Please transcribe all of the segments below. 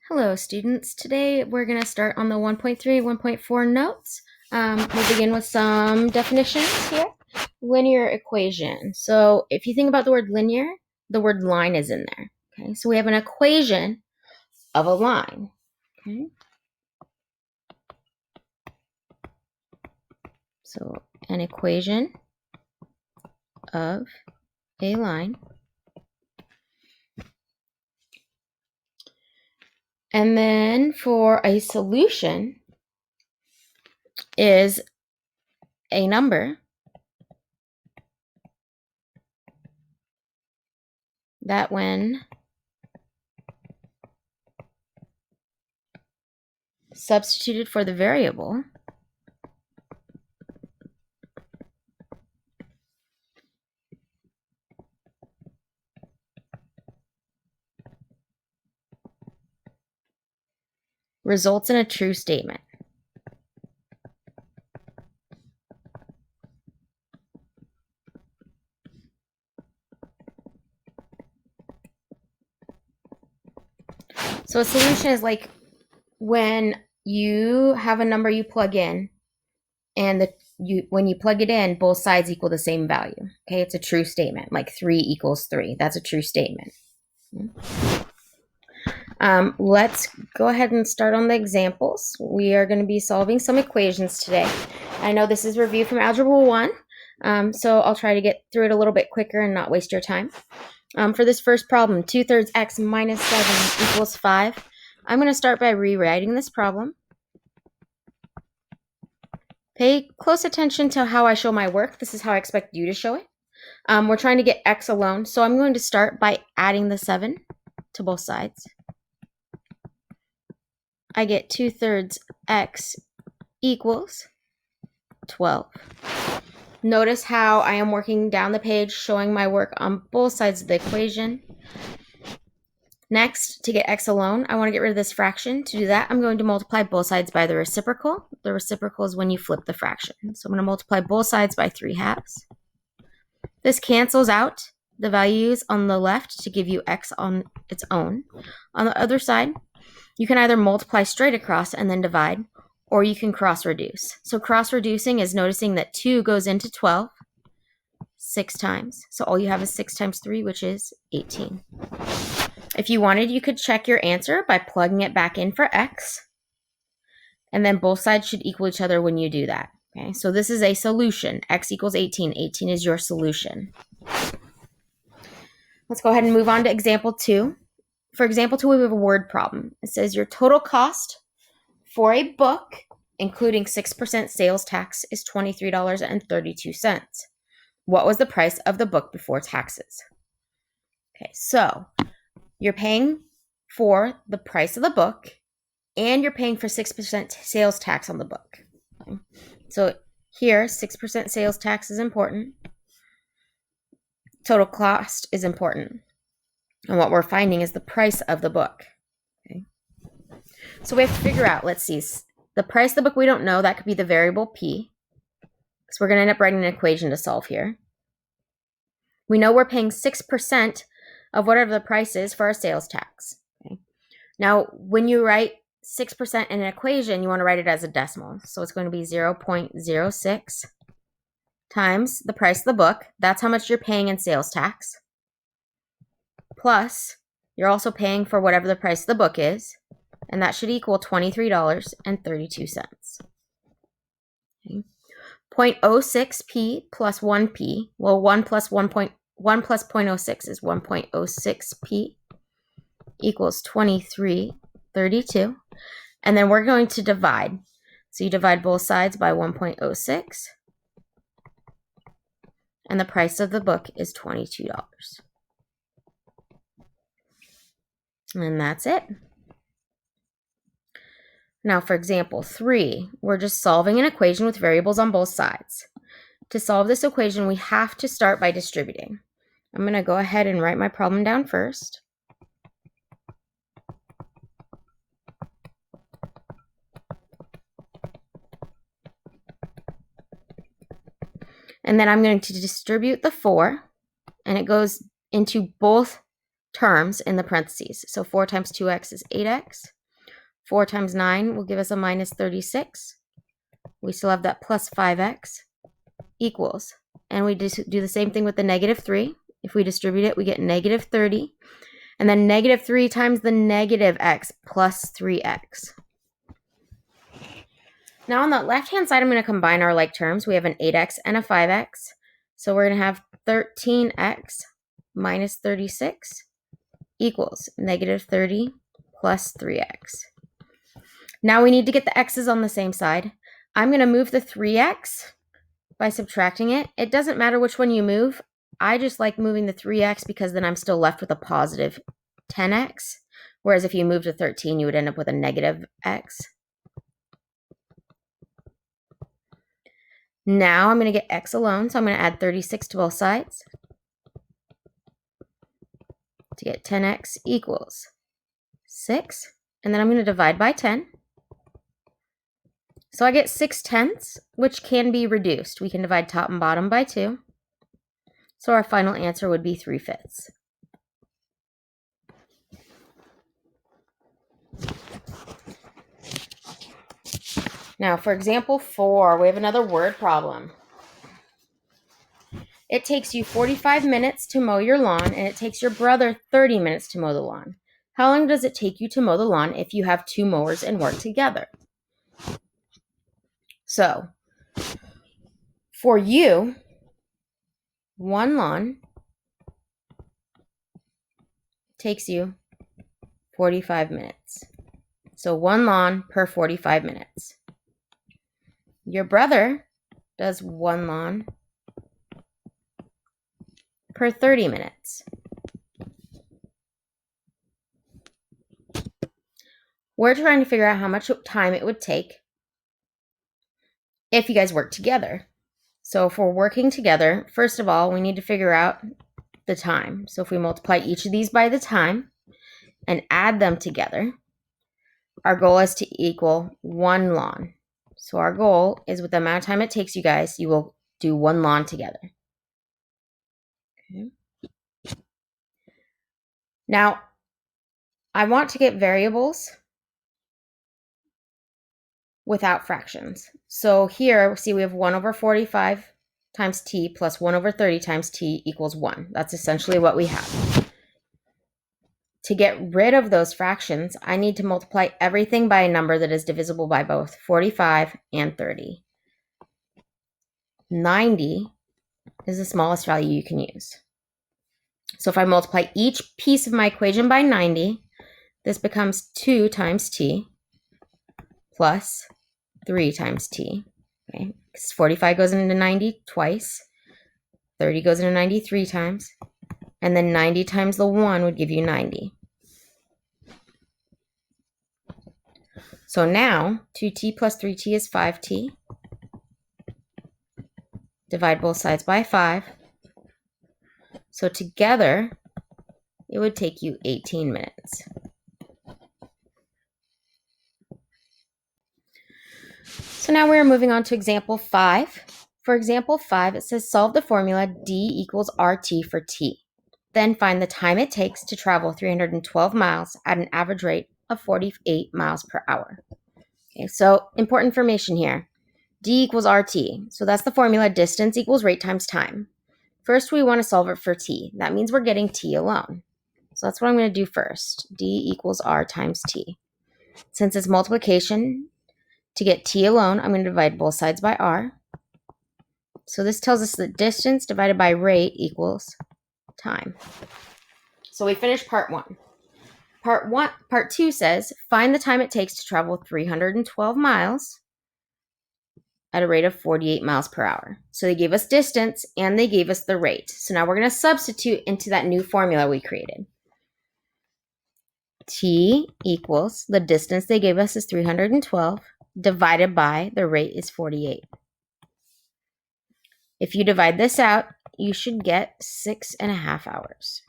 Hello students, today we're going to start on the 1.3, 1.4 notes. We'll begin with some definitions here. Linear equation. So if you think about the word linear, the word line is in there. Okay, so we have an equation of a line. Okay, so an equation of a line. And then for a solution is a number that when substituted for the variable results in a true statement. So a solution is like when you have a number you plug in and when you plug it in, both sides equal the same value. Okay, it's a true statement, like 3 equals 3. That's a true statement. Let's go ahead and start on the examples. We are going to be solving some equations today. I know this is review from Algebra 1, so I'll try to get through it a little bit quicker and not waste your time. For this first problem, 2/3 x minus 7 equals 5. I'm going to start by rewriting this problem. Pay close attention to how I show my work. This is how I expect you to show it. We're trying to get x alone, so I'm going to start by adding the 7 to both sides. I get 2/3 x equals 12. Notice how I am working down the page, showing my work on both sides of the equation. Next, to get x alone, I want to get rid of this fraction. To do that, I'm going to multiply both sides by the reciprocal. The reciprocal is when you flip the fraction. So I'm going to multiply both sides by 3/2. This cancels out the values on the left to give you x on its own. On the other side, you can either multiply straight across and then divide, or you can cross-reduce. So cross-reducing is noticing that 2 goes into 12 6 times. So all you have is 6 times 3, which is 18. If you wanted, you could check your answer by plugging it back in for x. And then both sides should equal each other when you do that. Okay, so this is a solution. X equals 18. 18 is your solution. Let's go ahead and move on to example 2. For example 2, we have a word problem. It says your total cost for a book, including 6% sales tax, is $23.32. What was the price of the book before taxes? Okay, so you're paying for the price of the book, and you're paying for 6% sales tax on the book. Okay. So here, 6% sales tax is important. Total cost is important. And what we're finding is the price of the book. Okay. So we have to figure out, let's see, the price of the book we don't know. That could be the variable p. So we're going to end up writing an equation to solve here. We know we're paying 6% of whatever the price is for our sales tax. Okay. Now, when you write 6% in an equation, you want to write it as a decimal. So it's going to be 0.06 times the price of the book. That's how much you're paying in sales tax. Plus, you're also paying for whatever the price of the book is. And that should equal $23.32. Okay. 0.06p plus 1p. Well, 1 plus 0.06 is 1.06p equals 23.32. And then we're going to divide. So you divide both sides by 1.06. And the price of the book is $22. And that's it. Now for example 3, we're just solving an equation with variables on both sides. To solve this equation, we have to start by distributing. I'm going to go ahead and write my problem down first. And then I'm going to distribute the 4, and it goes into both terms in the parentheses. So 4 times 2x is 8x. 4 times 9 will give us a minus 36. We still have that plus 5x equals. And we just do the same thing with the negative 3. If we distribute it, we get negative 30. And then negative 3 times the negative x plus 3x. Now on the left-hand side, I'm going to combine our like terms. We have an 8x and a 5x. So we're going to have 13x minus 36 equals negative 30 plus 3x. Now we need to get the x's on the same side. I'm going to move the 3x by subtracting it. It doesn't matter which one you move. I just like moving the 3x because then I'm still left with a positive 10x. Whereas if you moved to 13, you would end up with a negative x. Now I'm going to get x alone, so I'm going to add 36 to both sides to get 10x equals 6. And then I'm going to divide by 10. So I get 6/10, which can be reduced. We can divide top and bottom by 2. So our final answer would be 3/5. Now for example 4, we have another word problem. It takes you 45 minutes to mow your lawn, and it takes your brother 30 minutes to mow the lawn. How long does it take you to mow the lawn if you have 2 mowers and work together? So, for you, one lawn takes you 45 minutes. So one lawn per 45 minutes. Your brother does one lawn per 30 minutes. We're trying to figure out how much time it would take if you guys work together. So if we're working together, first of all, we need to figure out the time. So if we multiply each of these by the time and add them together, our goal is to equal one lawn. So our goal is with the amount of time it takes you guys, you will do one lawn together. Okay. Now, I want to get variables without fractions. So here, see, we have 1 over 45 times t plus 1 over 30 times t equals 1. That's essentially what we have. To get rid of those fractions, I need to multiply everything by a number that is divisible by both 45 and 30. 90 is the smallest value you can use. So if I multiply each piece of my equation by 90, this becomes 2 times t plus 3 times t. Okay, because 45 goes into 90 twice, 30 goes into 90 3 times, and then 90 times the 1 would give you 90. So now 2t plus 3t is 5t. Divide both sides by 5. So together, it would take you 18 minutes. So now we're moving on to example 5. For example 5, it says solve the formula D equals RT for T. Then find the time it takes to travel 312 miles at an average rate of 48 miles per hour. Okay, so important information here. D equals RT. So that's the formula, distance equals rate times time. First, we want to solve it for T. That means we're getting T alone. So that's what I'm going to do first. D equals R times T. Since it's multiplication, to get T alone, I'm going to divide both sides by R. So this tells us that distance divided by rate equals time. So we finished part 1. Part 2 says, find the time it takes to travel 312 miles at a rate of 48 miles per hour. So they gave us distance and they gave us the rate. So now we're going to substitute into that new formula we created. T equals, the distance they gave us is 312, divided by the rate is 48. If you divide this out, you should get 6.5 hours.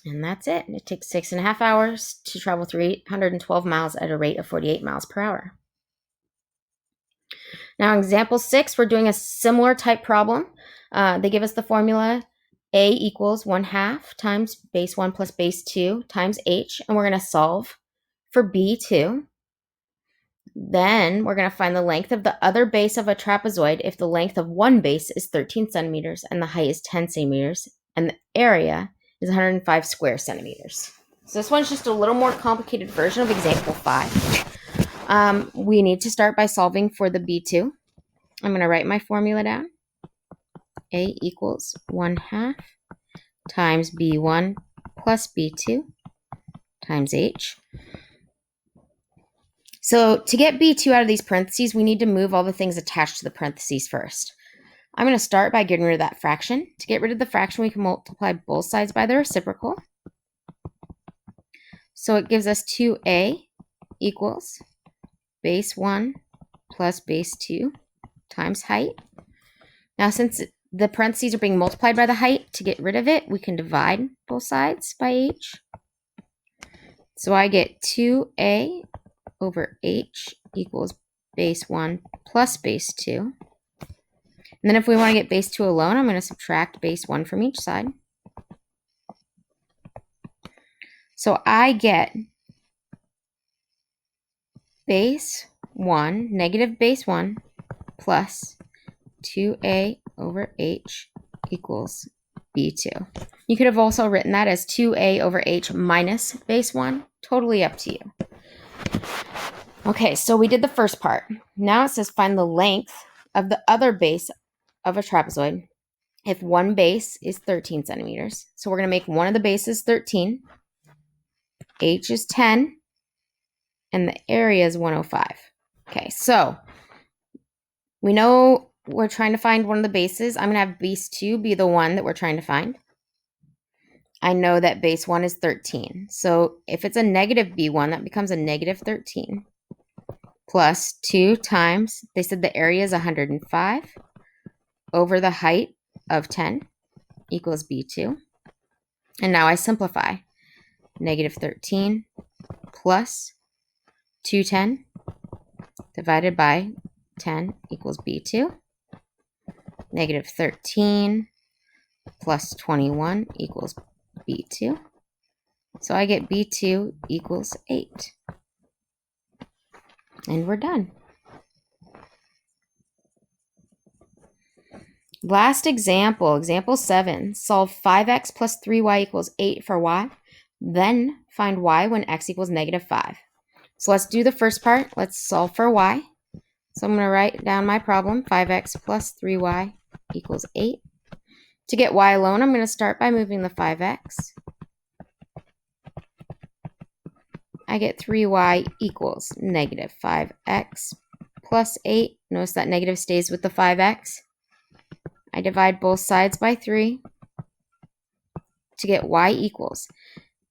And that's it. It takes 6.5 hours to travel 312 miles at a rate of 48 miles per hour. Now, in example 6, we're doing a similar type problem. They give us the formula A equals 1/2 times base 1 plus base 2 times h, and we're going to solve for B2. Then we're going to find the length of the other base of a trapezoid if the length of one base is 13 centimeters and the height is 10 centimeters and the area is 105 square centimeters. So this one's just a little more complicated version of example 5. We need to start by solving for the B2. I'm going to write my formula down. A equals 1/2 times B1 plus B2 times H. So to get B2 out of these parentheses, we need to move all the things attached to the parentheses first. I'm going to start by getting rid of that fraction. To get rid of the fraction, we can multiply both sides by the reciprocal. So it gives us 2a equals base 1 plus base 2 times height. Now, since the parentheses are being multiplied by the height, to get rid of it, we can divide both sides by h. So I get 2a over h equals base 1 plus base 2. And then if we want to get base 2 alone, I'm going to subtract base 1 from each side. So I get base 1, negative base 1, plus 2a over h equals B2. You could have also written that as 2a over h minus base 1. Totally up to you. Okay, so we did the first part. Now it says find the length of the other base of a trapezoid if one base is 13 centimeters. So we're going to make one of the bases 13, h is 10, and the area is 105. Okay, so we know we're trying to find one of the bases. I'm going to have base 2 be the one that we're trying to find. I know that base 1 is 13. So if it's a negative B1, that becomes a negative 13. Plus 2 times, they said the area is 105 over the height of 10 equals B2. And now I simplify. Negative 13 plus 210 divided by 10 equals B2. Negative 13 plus 21 equals B2. So I get B2 equals 8. And we're done. Last example, example 7. Solve 5x plus 3y equals 8 for y. Then find y when x equals negative 5. So let's do the first part. Let's solve for y. So I'm going to write down my problem. 5x plus 3y equals 8. To get y alone, I'm going to start by moving the 5x. I get 3y equals negative 5x plus 8. Notice that negative stays with the 5x. I divide both sides by 3 to get y equals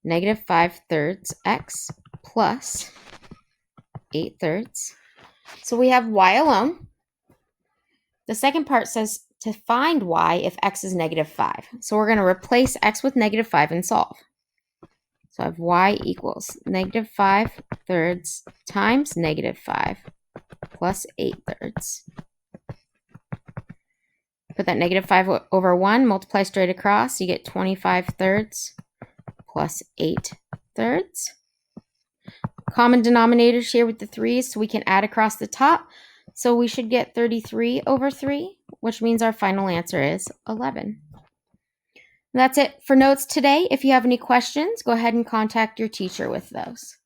negative 5/3 x plus 8/3. So we have y alone. The second part says to find y if x is negative 5. So we're going to replace x with negative 5 and solve. So I have y equals negative 5/3 times negative 5 plus 8/3. Put that negative 5 over 1, multiply straight across. You get 25/3 plus 8/3. Common denominators here with the 3's, so we can add across the top. So we should get 33/3, which means our final answer is 11. That's it for notes today. If you have any questions, go ahead and contact your teacher with those.